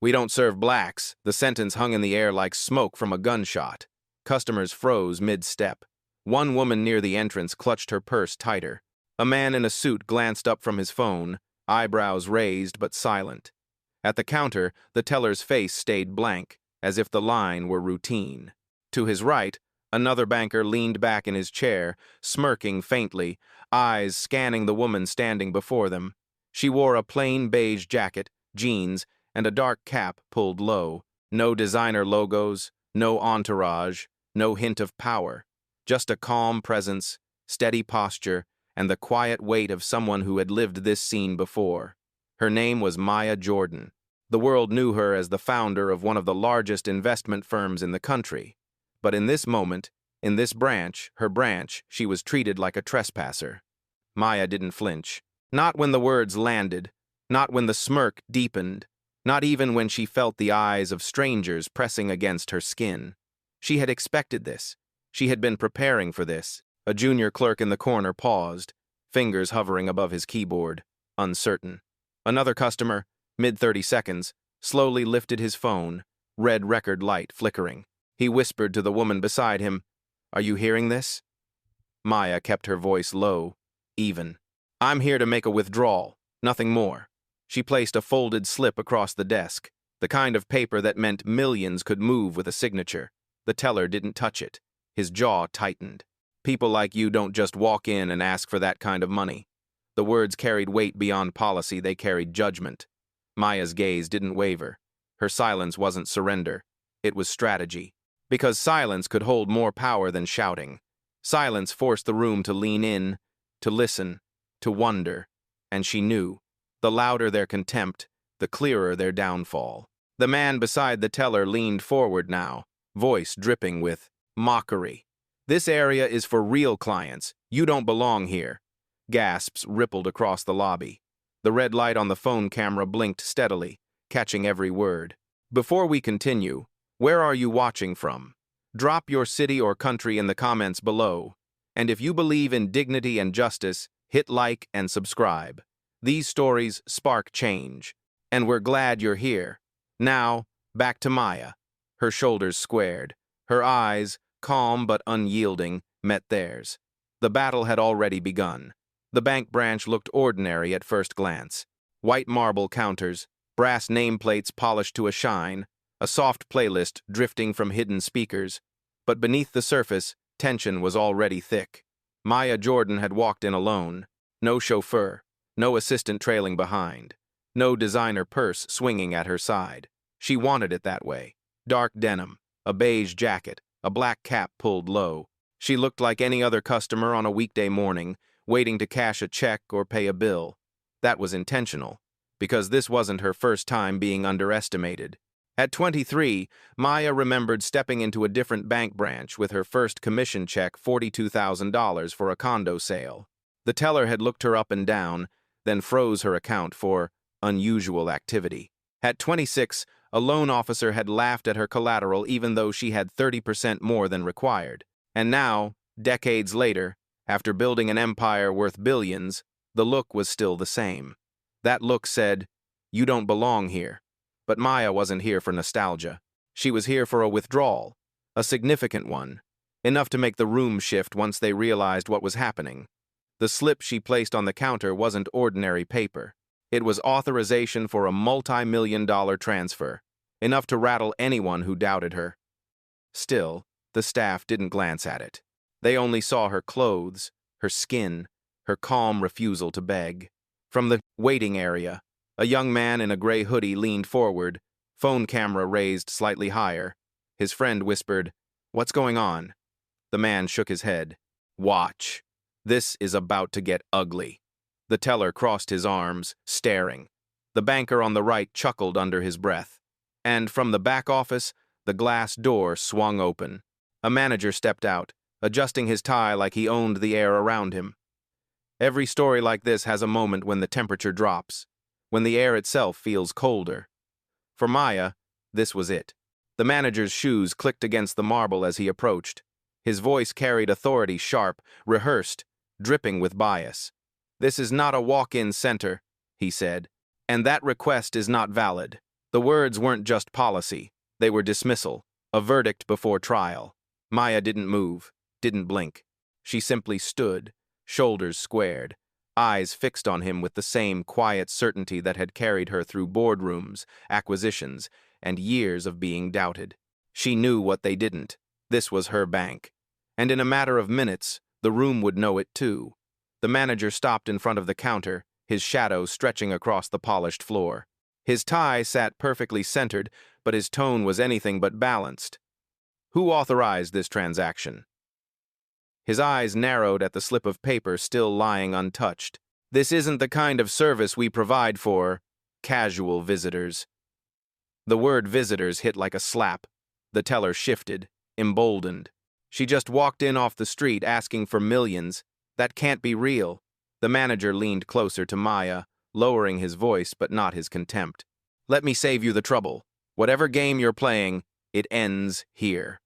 "We don't serve blacks." The sentence hung in the air like smoke from a gunshot. Customers froze mid-step. One woman near the entrance clutched her purse tighter. A man in a suit glanced up from his phone, eyebrows raised but silent. At the counter, the teller's face stayed blank, as if the line were routine. To his right, another banker leaned back in his chair, smirking faintly, eyes scanning the woman standing before them. She wore a plain beige jacket, jeans, and a dark cap pulled low. No designer logos, no entourage, no hint of power. Just a calm presence, steady posture, and the quiet weight of someone who had lived this scene before. Her name was Maya Jordan. The world knew her as the founder of one of the largest investment firms in the country. But in this moment, in this branch, her branch, she was treated like a trespasser. Maya didn't flinch. Not when the words landed, not when the smirk deepened, not even when she felt the eyes of strangers pressing against her skin. She had expected this. She had been preparing for this. A junior clerk in the corner paused, fingers hovering above his keyboard, uncertain. Another customer, mid-30 seconds, slowly lifted his phone, red record light flickering. He whispered to the woman beside him, "Are you hearing this?" Maya kept her voice low, even. "I'm here to make a withdrawal, nothing more." She placed a folded slip across the desk, the kind of paper that meant millions could move with a signature. The teller didn't touch it. His jaw tightened. "People like you don't just walk in and ask for that kind of money." The words carried weight beyond policy, they carried judgment. Maya's gaze didn't waver. Her silence wasn't surrender. It was strategy. Because silence could hold more power than shouting. Silence forced the room to lean in, to listen, to wonder. And she knew. The louder their contempt, the clearer their downfall. The man beside the teller leaned forward now, voice dripping with mockery. "This area is for real clients. You don't belong here." Gasps rippled across the lobby. The red light on the phone camera blinked steadily, catching every word. "Before we continue, where are you watching from? Drop your city or country in the comments below. And if you believe in dignity and justice, hit like and subscribe. These stories spark change. And we're glad you're here. Now, back to Maya." Her shoulders squared. Her eyes, calm but unyielding, met theirs. The battle had already begun. The bank branch looked ordinary at first glance. White marble counters, brass nameplates polished to a shine, a soft playlist drifting from hidden speakers. But beneath the surface, tension was already thick. Maya Jordan had walked in alone. No chauffeur, no assistant trailing behind, no designer purse swinging at her side. She wanted it that way. Dark denim, a beige jacket, a black cap pulled low. She looked like any other customer on a weekday morning, waiting to cash a check or pay a bill. That was intentional, because this wasn't her first time being underestimated. At 23, Maya remembered stepping into a different bank branch with her first commission check, $42,000 for a condo sale. The teller had looked her up and down, then froze her account for unusual activity. At 26, a loan officer had laughed at her collateral even though she had 30% more than required. And now, decades later, after building an empire worth billions, the look was still the same. That look said, "You don't belong here." But Maya wasn't here for nostalgia. She was here for a withdrawal, a significant one, enough to make the room shift once they realized what was happening. The slip she placed on the counter wasn't ordinary paper. It was authorization for a multi-million-dollar transfer, enough to rattle anyone who doubted her. Still, the staff didn't glance at it. They only saw her clothes, her skin, her calm refusal to beg. From the waiting area, a young man in a gray hoodie leaned forward, phone camera raised slightly higher. His friend whispered, "What's going on?" The man shook his head. "Watch. This is about to get ugly." The teller crossed his arms, staring. The banker on the right chuckled under his breath. And from the back office, the glass door swung open. A manager stepped out, adjusting his tie like he owned the air around him. Every story like this has a moment when the temperature drops, when the air itself feels colder. For Maya, this was it. The manager's shoes clicked against the marble as he approached. His voice carried authority, sharp, rehearsed, dripping with bias. "This is not a walk-in center," he said, "and that request is not valid. The words weren't just policy. They were dismissal, a verdict before trial. Maya didn't move, didn't blink. She simply stood, shoulders squared, eyes fixed on him with the same quiet certainty that had carried her through boardrooms, acquisitions, and years of being doubted. She knew what they didn't. This was her bank. And in a matter of minutes, the room would know it too. The manager stopped in front of the counter, his shadow stretching across the polished floor. His tie sat perfectly centered, but his tone was anything but balanced. Who authorized this transaction? His eyes narrowed at the slip of paper still lying untouched. This isn't the kind of service we provide for casual visitors. The word visitors hit like a slap. The teller shifted, emboldened. She just walked in off the street asking for millions. That can't be real. The manager leaned closer to Maya, lowering his voice but not his contempt. Let me save you the trouble. Whatever game you're playing, it ends here.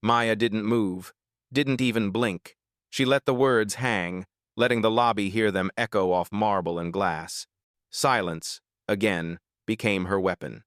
Maya didn't move, didn't even blink. She let the words hang, letting the lobby hear them echo off marble and glass. Silence, again, became her weapon.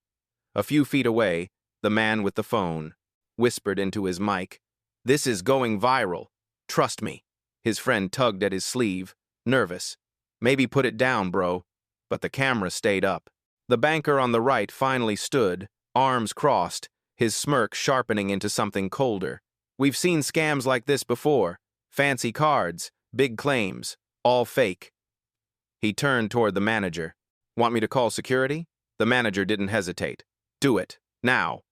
A few feet away, the man with the phone whispered into his mic, "This is going viral. Trust me." His friend tugged at his sleeve, nervous. "Maybe put it down, bro." But the camera stayed up. The banker on the right finally stood, arms crossed, his smirk sharpening into something colder. "We've seen scams like this before. Fancy cards, big claims, all fake." He turned toward the manager. "Want me to call security?" The manager didn't hesitate. "Do it, now."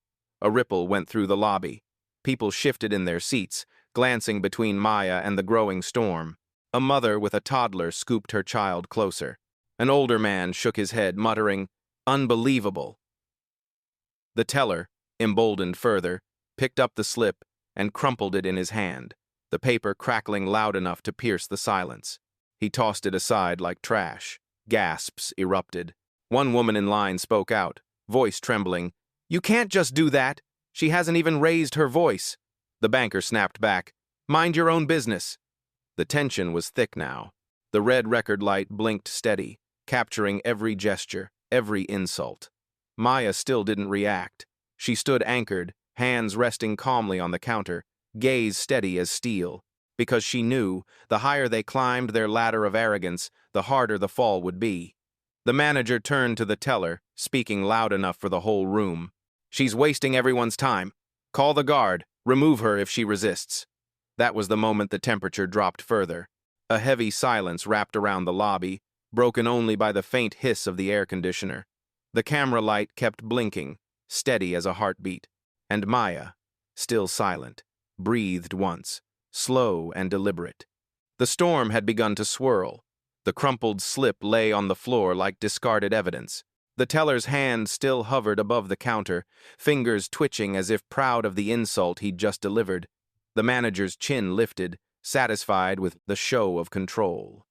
A ripple went through the lobby. People shifted in their seats, glancing between Maya and the growing storm. A mother with a toddler scooped her child closer. An older man shook his head, muttering, "Unbelievable." The teller, emboldened further, picked up the slip and crumpled it in his hand, the paper crackling loud enough to pierce the silence. He tossed it aside like trash. Gasps erupted. One woman in line spoke out, voice trembling, "You can't just do that. She hasn't even raised her voice." The banker snapped back, "Mind your own business." The tension was thick now. The red record light blinked steady, capturing every gesture, every insult. Maya still didn't react. She stood anchored, hands resting calmly on the counter, gaze steady as steel, because she knew the higher they climbed their ladder of arrogance, the harder the fall would be. The manager turned to the teller, speaking loud enough for the whole room. "She's wasting everyone's time. Call the guard. Remove her if she resists." That was the moment the temperature dropped further. A heavy silence wrapped around the lobby, broken only by the faint hiss of the air conditioner. The camera light kept blinking, steady as a heartbeat. And Maya, still silent, breathed once, slow and deliberate. The storm had begun to swirl. The crumpled slip lay on the floor like discarded evidence. The teller's hand still hovered above the counter, fingers twitching as if proud of the insult he'd just delivered. The manager's chin lifted, satisfied with the show of control.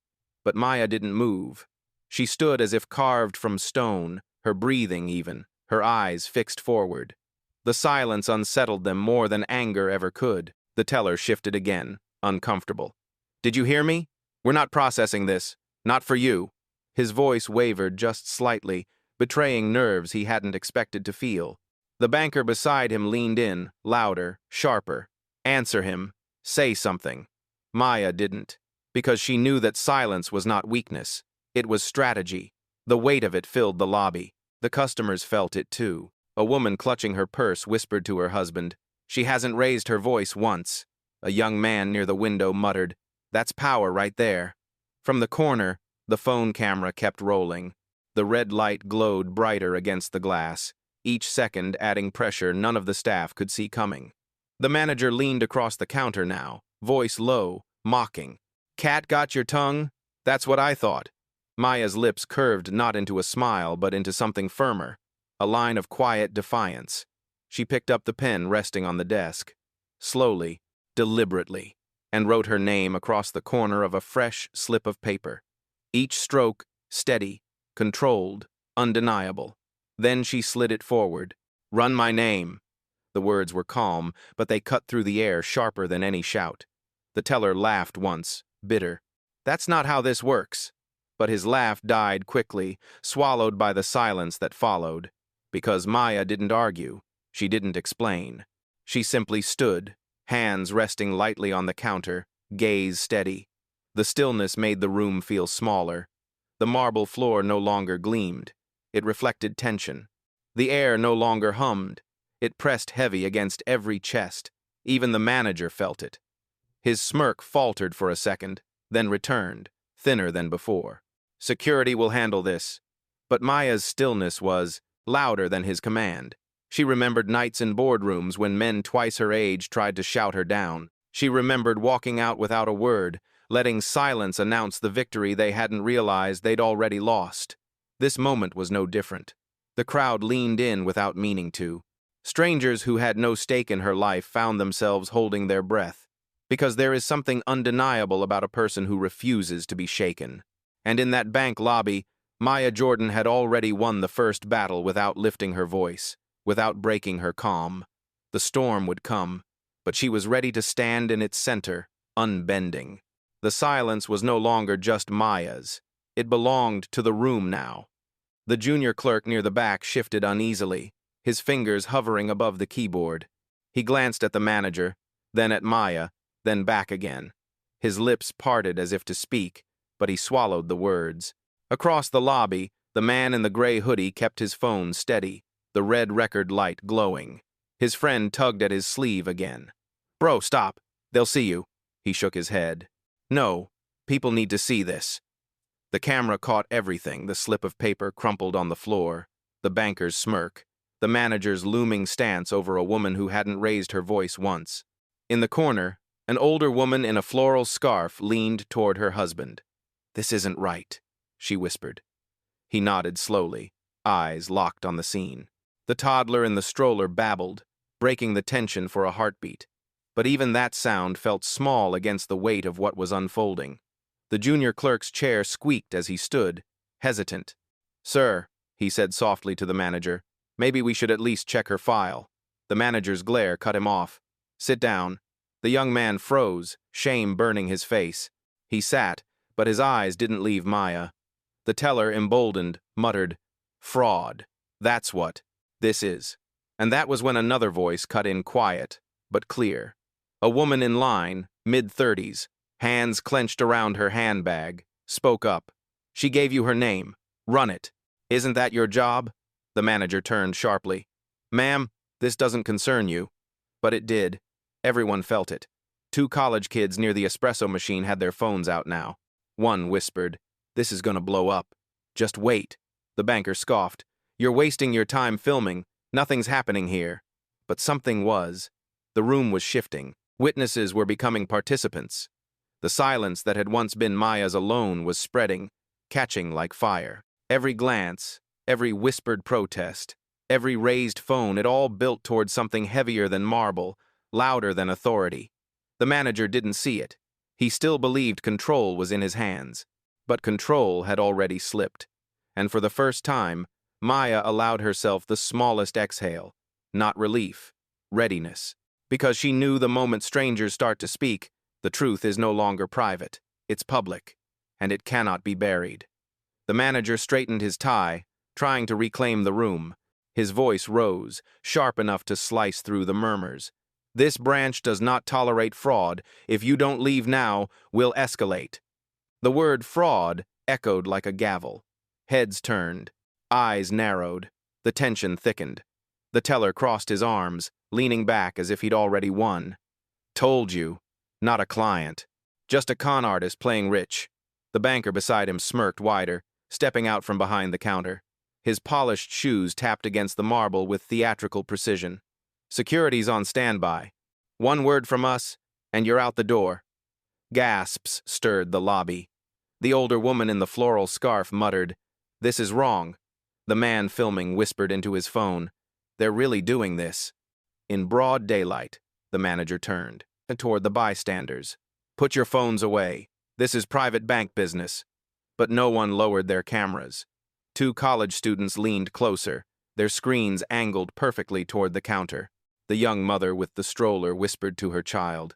But Maya didn't move. She stood as if carved from stone, her breathing even, her eyes fixed forward. The silence unsettled them more than anger ever could. The teller shifted again, uncomfortable. "Did you hear me? We're not processing this. Not for you." His voice wavered just slightly, betraying nerves he hadn't expected to feel. The banker beside him leaned in, louder, sharper. "Answer him. Say something." Maya didn't, because she knew that silence was not weakness. It was strategy. The weight of it filled the lobby. The customers felt it too. A woman clutching her purse whispered to her husband, "She hasn't raised her voice once." A young man near the window muttered, "That's power right there." From the corner, the phone camera kept rolling. The red light glowed brighter against the glass, each second adding pressure none of the staff could see coming. The manager leaned across the counter now, voice low, mocking. "Cat got your tongue? That's what I thought." Maya's lips curved not into a smile but into something firmer, a line of quiet defiance. She picked up the pen resting on the desk, slowly, deliberately, and wrote her name across the corner of a fresh slip of paper. Each stroke, steady, controlled, undeniable. Then she slid it forward. "Run my name." The words were calm, but they cut through the air sharper than any shout. The teller laughed once, bitter. "That's not how this works." But his laugh died quickly, swallowed by the silence that followed. because Maya didn't argue. She didn't explain. She simply stood, hands resting lightly on the counter, gaze steady. The stillness made the room feel smaller. The marble floor no longer gleamed. It reflected tension. The air no longer hummed. It pressed heavy against every chest. Even the manager felt it. His smirk faltered for a second, then returned, thinner than before. Security will handle this. But Maya's stillness was louder than his command. She remembered nights in boardrooms when men twice her age tried to shout her down. She remembered walking out without a word, letting silence announce the victory they hadn't realized they'd already lost. This moment was no different. The crowd leaned in without meaning to. Strangers who had no stake in her life found themselves holding their breath, because there is something undeniable about a person who refuses to be shaken. And in that bank lobby, Maya Jordan had already won the first battle without lifting her voice, without breaking her calm. The storm would come, but she was ready to stand in its center, unbending. The silence was no longer just Maya's. It belonged to the room now. The junior clerk near the back shifted uneasily, his fingers hovering above the keyboard. He glanced at the manager, then at Maya, then back again. His lips parted as if to speak, but he swallowed the words. Across the lobby, the man in the gray hoodie kept his phone steady, the red record light glowing. His friend tugged at his sleeve again. "Bro, stop. They'll see you." He shook his head. "No, people need to see this." The camera caught everything, the slip of paper crumpled on the floor, the banker's smirk, the manager's looming stance over a woman who hadn't raised her voice once. In the corner, an older woman in a floral scarf leaned toward her husband. "This isn't right," she whispered. He nodded slowly, eyes locked on the scene. The toddler in the stroller babbled, breaking the tension for a heartbeat. But even that sound felt small against the weight of what was unfolding. The junior clerk's chair squeaked as he stood, hesitant. "Sir," he said softly to the manager, "maybe we should at least check her file." The manager's glare cut him off. "Sit down." The young man froze, shame burning his face. He sat, but his eyes didn't leave Maya. The teller, emboldened, muttered, "Fraud. That's what this is." And that was when another voice cut in quiet, but clear. A woman in line, mid-30s, hands clenched around her handbag, spoke up. "She gave you her name. Run it. Isn't that your job?" The manager turned sharply. "Ma'am, this doesn't concern you." But it did. Everyone felt it. 2 college kids near the espresso machine had their phones out now. One whispered, "This is gonna blow up. Just wait." The banker scoffed. "You're wasting your time filming. Nothing's happening here." But something was. The room was shifting. Witnesses were becoming participants. The silence that had once been Maya's alone was spreading, catching like fire. Every glance, every whispered protest, every raised phone, it all built toward something heavier than marble, louder than authority. The manager didn't see it. He still believed control was in his hands. But control had already slipped. And for the first time, Maya allowed herself the smallest exhale. Not relief, readiness. Because she knew the moment strangers start to speak, the truth is no longer private. It's public. And it cannot be buried. The manager straightened his tie, trying to reclaim the room. His voice rose, sharp enough to slice through the murmurs. "This branch does not tolerate fraud. If you don't leave now, we'll escalate." The word fraud echoed like a gavel. Heads turned, eyes narrowed, the tension thickened. The teller crossed his arms, leaning back as if he'd already won. "Told you. Not a client. Just a con artist playing rich." The banker beside him smirked wider, stepping out from behind the counter. His polished shoes tapped against the marble with theatrical precision. "Security's on standby. One word from us, and you're out the door." Gasps stirred the lobby. The older woman in the floral scarf muttered, "This is wrong." The man filming whispered into his phone, "They're really doing this." In broad daylight, the manager turned toward the bystanders. "Put your phones away. This is private bank business." But no one lowered their cameras. 2 college students leaned closer, their screens angled perfectly toward the counter. The young mother with the stroller whispered to her child,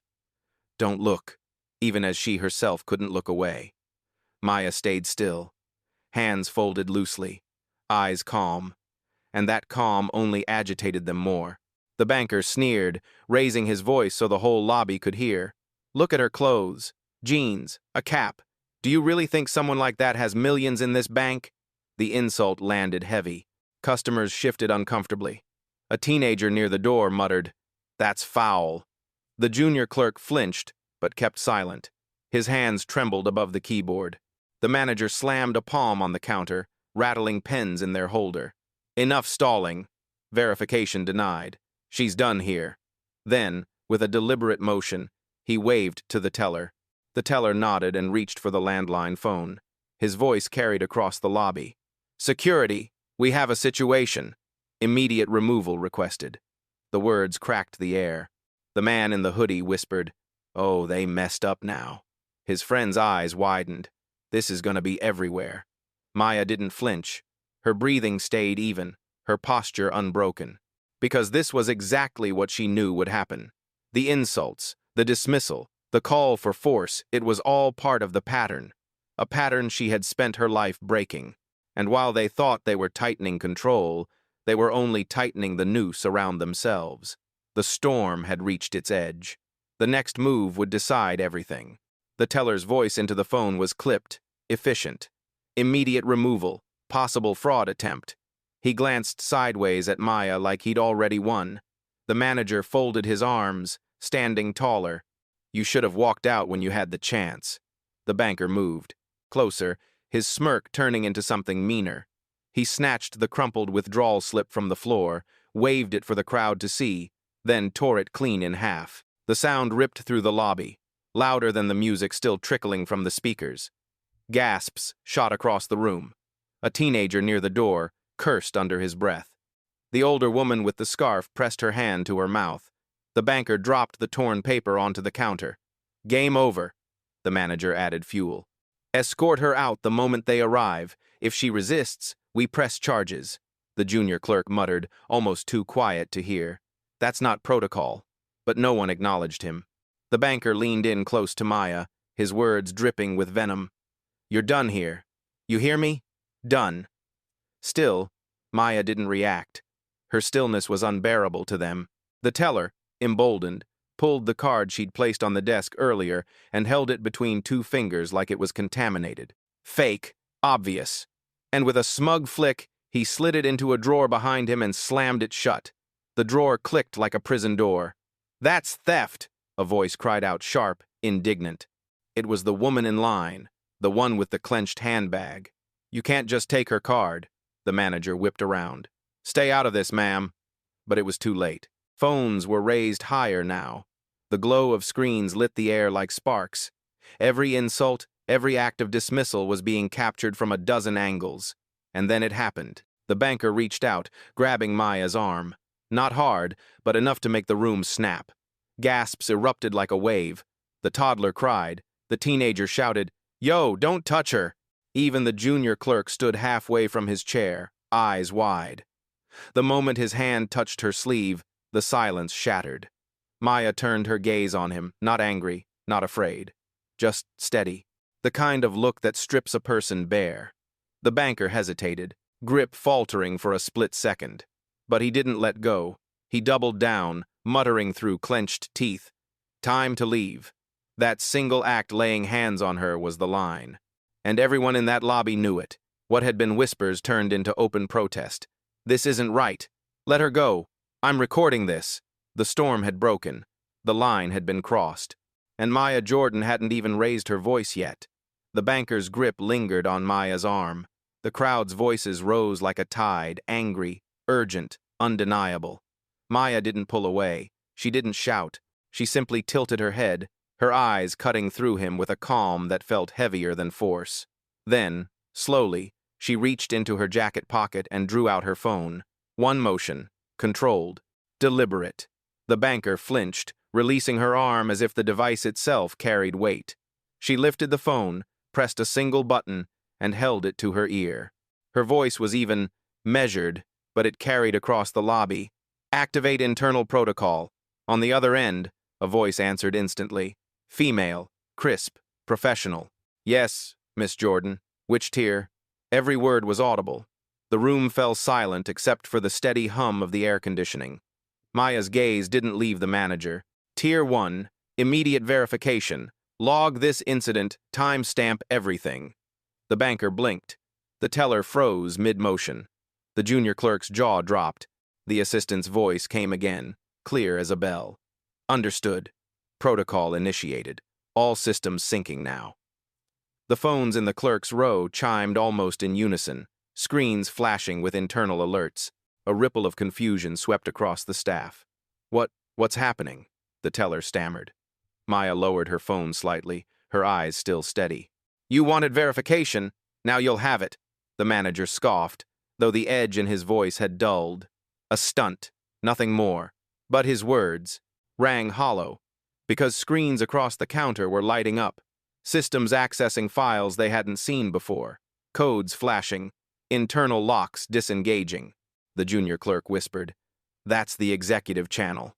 "Don't look," even as she herself couldn't look away. Maya stayed still, hands folded loosely, eyes calm. and that calm only agitated them more. The banker sneered, raising his voice so the whole lobby could hear. "Look at her clothes. Jeans, a cap. Do you really think someone like that has millions in this bank?" The insult landed heavy. Customers shifted uncomfortably. A teenager near the door muttered, "That's foul." The junior clerk flinched, but kept silent. His hands trembled above the keyboard. The manager slammed a palm on the counter, rattling pens in their holder. "Enough stalling." Verification denied. "She's done here." Then, with a deliberate motion, he waved to the teller. The teller nodded and reached for the landline phone. His voice carried across the lobby. "Security, we have a situation. Immediate removal requested." The words cracked the air. The man in the hoodie whispered, "Oh, they messed up now." His friend's eyes widened. This is going to be everywhere. Maya didn't flinch. Her breathing stayed even, her posture unbroken. Because this was exactly what she knew would happen. The insults, the dismissal, the call for force, it was all part of the pattern. A pattern she had spent her life breaking. And while they thought they were tightening control, they were only tightening the noose around themselves. The storm had reached its edge. The next move would decide everything. The teller's voice into the phone was clipped, efficient. Immediate removal, possible fraud attempt. He glanced sideways at Maya like he'd already won. The manager folded his arms, standing taller. "You should have walked out when you had the chance." The banker moved. Closer, his smirk turning into something meaner. He snatched the crumpled withdrawal slip from the floor, waved it for the crowd to see, then tore it clean in half. The sound ripped through the lobby, louder than the music still trickling from the speakers. Gasps shot across the room. A teenager near the door cursed under his breath. The older woman with the scarf pressed her hand to her mouth. The banker dropped the torn paper onto the counter. "Game over," the manager added fuel. "Escort her out the moment they arrive. If she resists, we press charges," the junior clerk muttered, almost too quiet to hear. "That's not protocol." But no one acknowledged him. The banker leaned in close to Maya, his words dripping with venom. "You're done here. You hear me? Done." Still, Maya didn't react. Her stillness was unbearable to them. The teller, emboldened, pulled the card she'd placed on the desk earlier and held it between two fingers like it was contaminated. Fake, obvious. And with a smug flick, he slid it into a drawer behind him and slammed it shut. The drawer clicked like a prison door. "That's theft," a voice cried out sharp, indignant. It was the woman in line, the one with the clenched handbag. "You can't just take her card," the manager whipped around. "Stay out of this, ma'am." But it was too late. Phones were raised higher now. The glow of screens lit the air like sparks. Every insult, every act of dismissal was being captured from a dozen angles. And then it happened. The banker reached out, grabbing Maya's arm. Not hard, but enough to make the room snap. Gasps erupted like a wave. The toddler cried. The teenager shouted, "Yo, don't touch her!" Even the junior clerk stood halfway from his chair, eyes wide. The moment his hand touched her sleeve, the silence shattered. Maya turned her gaze on him, not angry, not afraid. Just steady. The kind of look that strips a person bare. The banker hesitated, grip faltering for a split second. But he didn't let go. He doubled down, muttering through clenched teeth. Time to leave. That single act laying hands on her was the line. And everyone in that lobby knew it. What had been whispers turned into open protest. "This isn't right. Let her go. I'm recording this." The storm had broken. The line had been crossed. And Maya Jordan hadn't even raised her voice yet. The banker's grip lingered on Maya's arm. The crowd's voices rose like a tide, angry, urgent, undeniable. Maya didn't pull away. She didn't shout. She simply tilted her head, her eyes cutting through him with a calm that felt heavier than force. Then, slowly, she reached into her jacket pocket and drew out her phone. One motion, controlled, deliberate. The banker flinched, releasing her arm as if the device itself carried weight. She lifted the phone, pressed a single button, and held it to her ear. Her voice was even, measured, but it carried across the lobby. "Activate internal protocol." On the other end, a voice answered instantly. Female, crisp, professional. "Yes, Miss Jordan." Which tier? Every word was audible. The room fell silent except for the steady hum of the air conditioning. Maya's gaze didn't leave the manager. Tier 1, immediate verification. Log this incident, timestamp everything. The banker blinked. The teller froze mid-motion. The junior clerk's jaw dropped. The assistant's voice came again, clear as a bell. Understood. Protocol initiated. All systems syncing now. The phones in the clerk's row chimed almost in unison, screens flashing with internal alerts. A ripple of confusion swept across the staff. What's happening? The teller stammered. Maya lowered her phone slightly, her eyes still steady. You wanted verification, now you'll have it, the manager scoffed, though the edge in his voice had dulled. A stunt, nothing more. But his words rang hollow, because screens across the counter were lighting up, systems accessing files they hadn't seen before, codes flashing, internal locks disengaging. The junior clerk whispered, That's the executive channel.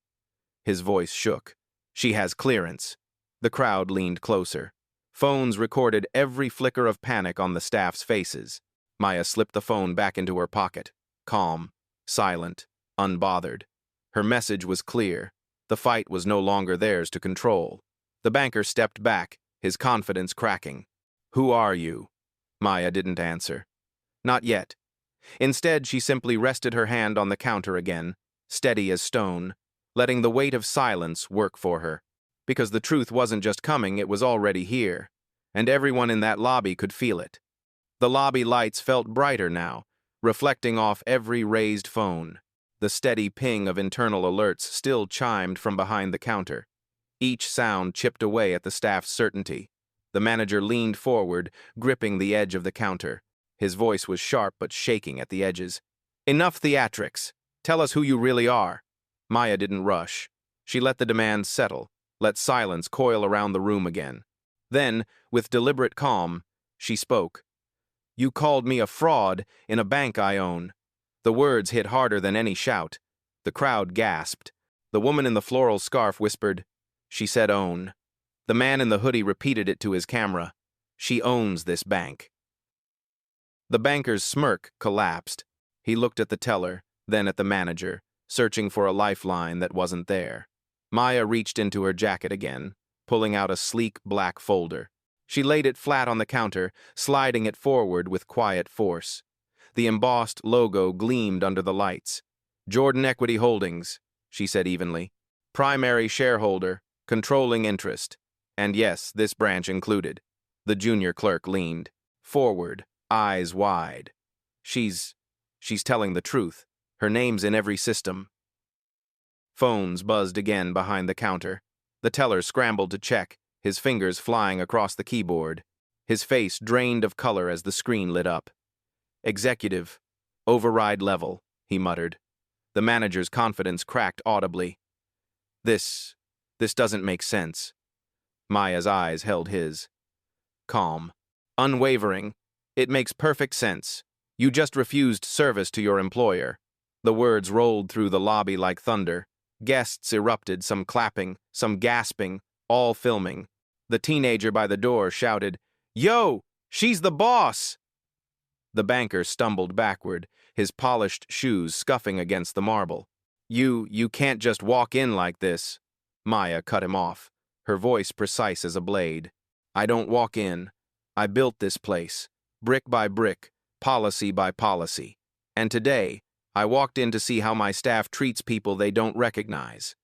His voice shook. She has clearance. The crowd leaned closer. Phones recorded every flicker of panic on the staff's faces. Maya slipped the phone back into her pocket, calm, silent, unbothered. Her message was clear. The fight was no longer theirs to control. The banker stepped back, his confidence cracking. Who are you? Maya didn't answer. Not yet. Instead, she simply rested her hand on the counter again, steady as stone, letting the weight of silence work for her. Because the truth wasn't just coming, it was already here, and everyone in that lobby could feel it. The lobby lights felt brighter now, reflecting off every raised phone. The steady ping of internal alerts still chimed from behind the counter. Each sound chipped away at the staff's certainty. The manager leaned forward, gripping the edge of the counter. His voice was sharp but shaking at the edges. Enough theatrics. Tell us who you really are. Maya didn't rush. She let the demand settle, let silence coil around the room again. Then, with deliberate calm, she spoke. You called me a fraud in a bank I own. The words hit harder than any shout. The crowd gasped. The woman in the floral scarf whispered, She said own. The man in the hoodie repeated it to his camera. She owns this bank. The banker's smirk collapsed. He looked at the teller, then at the manager, searching for a lifeline that wasn't there. Maya reached into her jacket again, pulling out a sleek black folder. She laid it flat on the counter, sliding it forward with quiet force. The embossed logo gleamed under the lights. Jordan Equity Holdings, she said evenly. Primary shareholder, controlling interest. And yes, this branch included. The junior clerk leaned forward, eyes wide. She's telling the truth. Her name's in every system. Phones buzzed again behind the counter. The teller scrambled to check, his fingers flying across the keyboard. His face drained of color as the screen lit up. Executive, override level, he muttered. The manager's confidence cracked audibly. This doesn't make sense. Maya's eyes held his. Calm. Unwavering. It makes perfect sense. You just refused service to your employer. The words rolled through the lobby like thunder. Guests erupted, some clapping, some gasping, all filming. The teenager by the door shouted, Yo, she's the boss! The banker stumbled backward, his polished shoes scuffing against the marble. You can't just walk in like this. Maya cut him off, her voice precise as a blade. I don't walk in. I built this place, brick by brick, policy by policy. And today, I walked in to see how my staff treats people they don't recognize.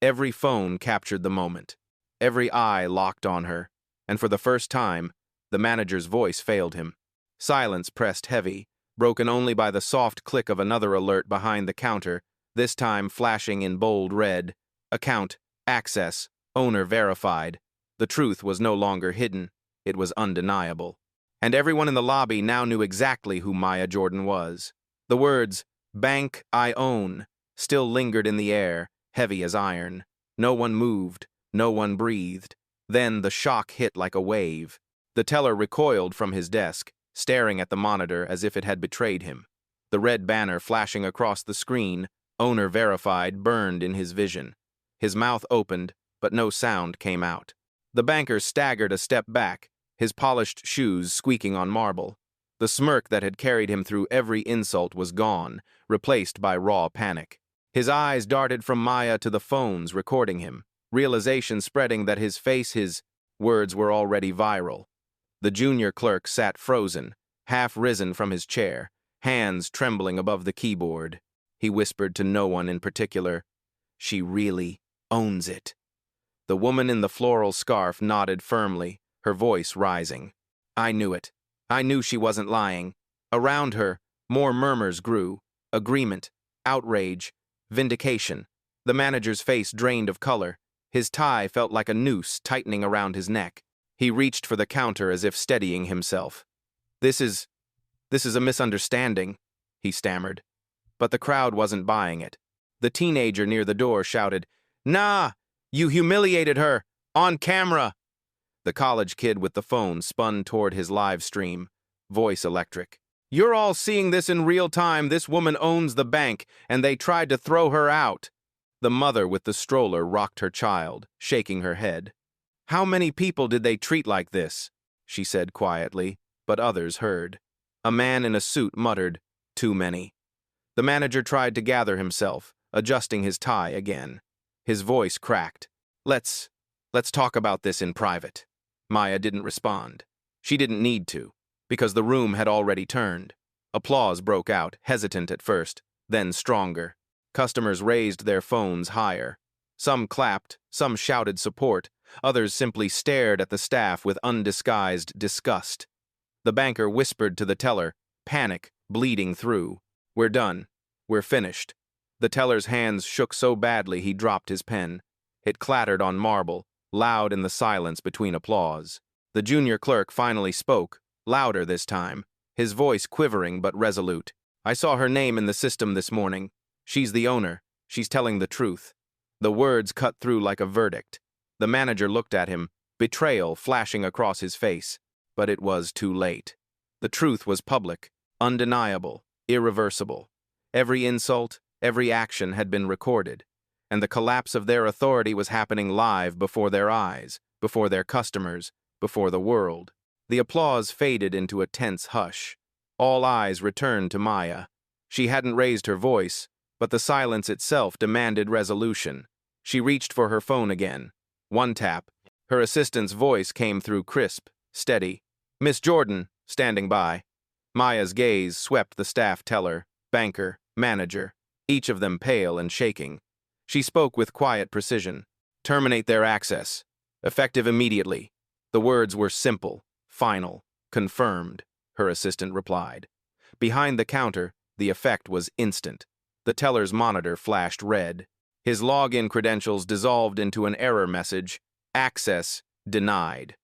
Every phone captured the moment. Every eye locked on her. And for the first time, the manager's voice failed him. Silence pressed heavy, broken only by the soft click of another alert behind the counter, this time flashing in bold red. Account, access, owner verified. The truth was no longer hidden. It was undeniable. And everyone in the lobby now knew exactly who Maya Jordan was. The words, Bank I own, still lingered in the air, heavy as iron. No one moved, no one breathed. Then the shock hit like a wave. The teller recoiled from his desk, staring at the monitor as if it had betrayed him. The red banner flashing across the screen, owner verified, burned in his vision. His mouth opened, but no sound came out. The banker staggered a step back, his polished shoes squeaking on marble. The smirk that had carried him through every insult was gone, replaced by raw panic. His eyes darted from Maya to the phones recording him, realization spreading that his words were already viral. The junior clerk sat frozen, half risen from his chair, hands trembling above the keyboard. He whispered to no one in particular, "She really owns it." The woman in the floral scarf nodded firmly, her voice rising. "I knew it. I knew she wasn't lying." Around her, more murmurs grew. Agreement, outrage, vindication. The manager's face drained of color. His tie felt like a noose tightening around his neck. He reached for the counter as if steadying himself. This is a misunderstanding," he stammered. But the crowd wasn't buying it. The teenager near the door shouted, "Nah, you humiliated her! On camera!" The college kid with the phone spun toward his live stream, voice electric. "You're all seeing this in real time. This woman owns the bank, and they tried to throw her out." The mother with the stroller rocked her child, shaking her head. "How many people did they treat like this?" she said quietly, but others heard. A man in a suit muttered, "Too many." The manager tried to gather himself, adjusting his tie again. His voice cracked. Let's talk about this in private." Maya didn't respond. She didn't need to, because the room had already turned. Applause broke out, hesitant at first, then stronger. Customers raised their phones higher. Some clapped, some shouted support, others simply stared at the staff with undisguised disgust. The banker whispered to the teller, panic bleeding through, "We're done. We're finished." The teller's hands shook so badly he dropped his pen. It clattered on marble, loud in the silence between applause. The junior clerk finally spoke, louder this time, his voice quivering but resolute. "I saw her name in the system this morning. She's the owner. She's telling the truth." The words cut through like a verdict. The manager looked at him, betrayal flashing across his face. But it was too late. The truth was public, undeniable, irreversible. Every insult, every action had been recorded, and the collapse of their authority was happening live before their eyes, before their customers, before the world. The applause faded into a tense hush. All eyes returned to Maya. She hadn't raised her voice, but the silence itself demanded resolution. She reached for her phone again. One tap. Her assistant's voice came through crisp, steady. "Miss Jordan," standing by. Maya's gaze swept the staff teller, banker, manager, each of them pale and shaking. She spoke with quiet precision. "Terminate their access. Effective immediately." The words were simple, final, confirmed, her assistant replied. Behind the counter, the effect was instant. The teller's monitor flashed red. His login credentials dissolved into an error message, "Access denied."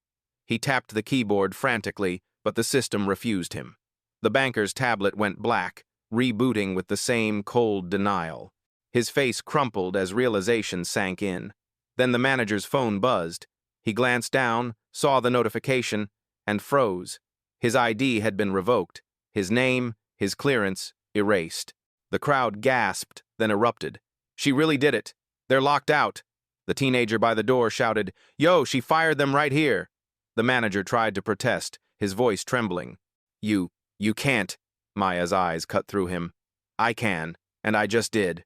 He tapped the keyboard frantically, but the system refused him. The banker's tablet went black, rebooting with the same cold denial. His face crumpled as realization sank in. Then the manager's phone buzzed. He glanced down, saw the notification, and froze. His ID had been revoked, his name, his clearance, erased. The crowd gasped, then erupted. "She really did it. They're locked out." The teenager by the door shouted, "Yo, she fired them right here." The manager tried to protest, his voice trembling. You can't." Maya's eyes cut through him. "I can, and I just did."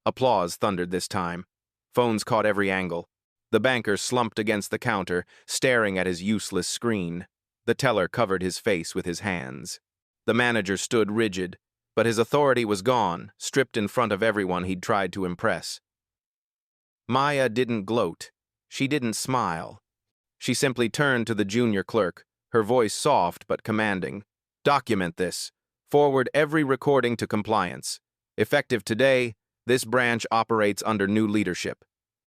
Applause thundered this time. Phones caught every angle. The banker slumped against the counter, staring at his useless screen. The teller covered his face with his hands. The manager stood rigid, but his authority was gone, stripped in front of everyone he'd tried to impress. Maya didn't gloat. She didn't smile. She simply turned to the junior clerk, her voice soft but commanding. "Document this. Forward every recording to compliance. Effective today, this branch operates under new leadership."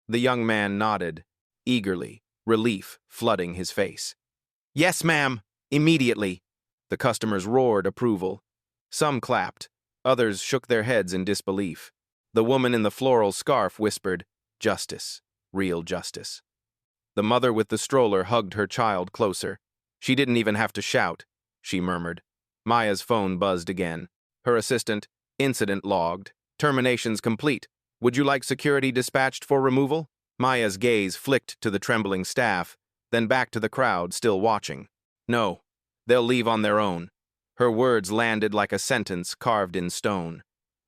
The young man nodded, eagerly, relief flooding his face. "Yes, ma'am, immediately." The customers roared approval. Some clapped, others shook their heads in disbelief. The woman in the floral scarf whispered, "Justice, real justice." The mother with the stroller hugged her child closer. "She didn't even have to shout," she murmured. Maya's phone buzzed again. Her assistant, "Incident logged. Terminations complete. Would you like security dispatched for removal?" Maya's gaze flicked to the trembling staff, then back to the crowd still watching. "No, they'll leave on their own." Her words landed like a sentence carved in stone.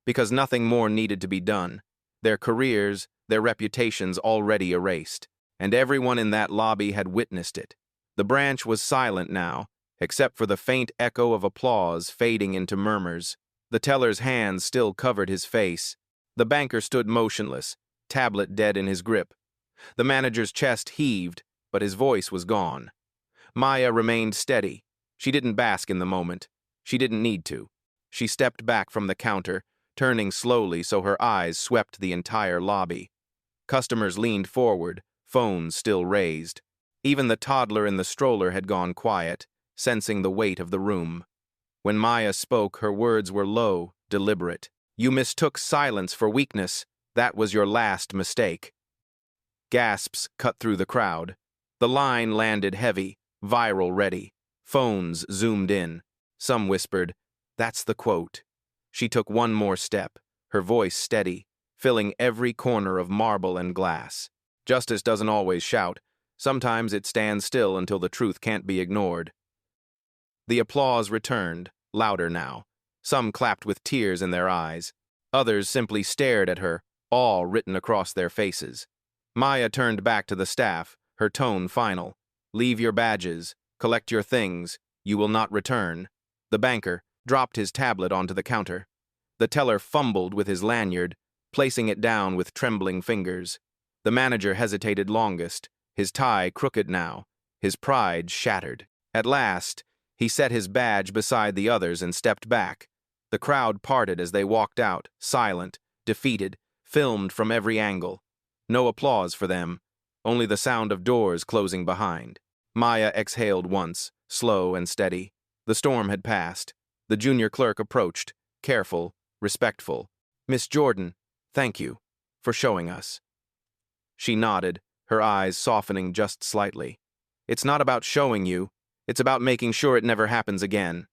Because nothing more needed to be done. Their careers, their reputations already erased. And everyone in that lobby had witnessed it. The branch was silent now, except for the faint echo of applause fading into murmurs. The teller's hands still covered his face. The banker stood motionless, tablet dead in his grip. The manager's chest heaved, but his voice was gone. Maya remained steady. She didn't bask in the moment. She didn't need to. She stepped back from the counter, turning slowly so her eyes swept the entire lobby. Customers leaned forward, phones still raised. Even the toddler in the stroller had gone quiet, sensing the weight of the room. When Maya spoke, her words were low, deliberate. You mistook silence for weakness. That was your last mistake. Gasps cut through the crowd. The line landed heavy, viral ready. Phones zoomed in. Some whispered, "That's the quote." She took one more step, her voice steady, filling every corner of marble and glass. Justice doesn't always shout. Sometimes it stands still until the truth can't be ignored. The applause returned, louder now. Some clapped with tears in their eyes. Others simply stared at her, awe written across their faces. Maya turned back to the staff, her tone final. Leave your badges, collect your things, you will not return. The banker dropped his tablet onto the counter. The teller fumbled with his lanyard, placing it down with trembling fingers. The manager hesitated longest, his tie crooked now, his pride shattered. At last, he set his badge beside the others and stepped back. The crowd parted as they walked out, silent, defeated, filmed from every angle. No applause for them, only the sound of doors closing behind. Maya exhaled once, slow and steady. The storm had passed. The junior clerk approached, careful, respectful. "Miss Jordan, thank you for showing us." She nodded, her eyes softening just slightly. "It's not about showing you. It's about making sure it never happens again."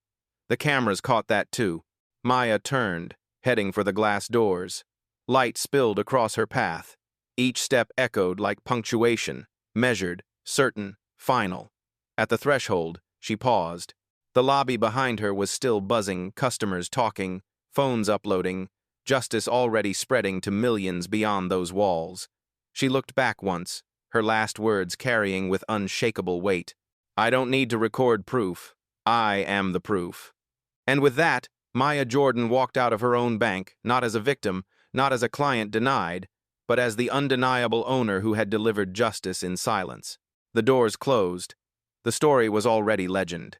The cameras caught that too. Maya turned, heading for the glass doors. Light spilled across her path. Each step echoed like punctuation, measured, certain, final. At the threshold, she paused. The lobby behind her was still buzzing, customers talking, phones uploading, justice already spreading to millions beyond those walls. She looked back once, her last words carrying with unshakable weight. "I don't need to record proof. I am the proof." And with that, Maya Jordan walked out of her own bank, not as a victim, not as a client denied, but as the undeniable owner who had delivered justice in silence. The doors closed. The story was already legend.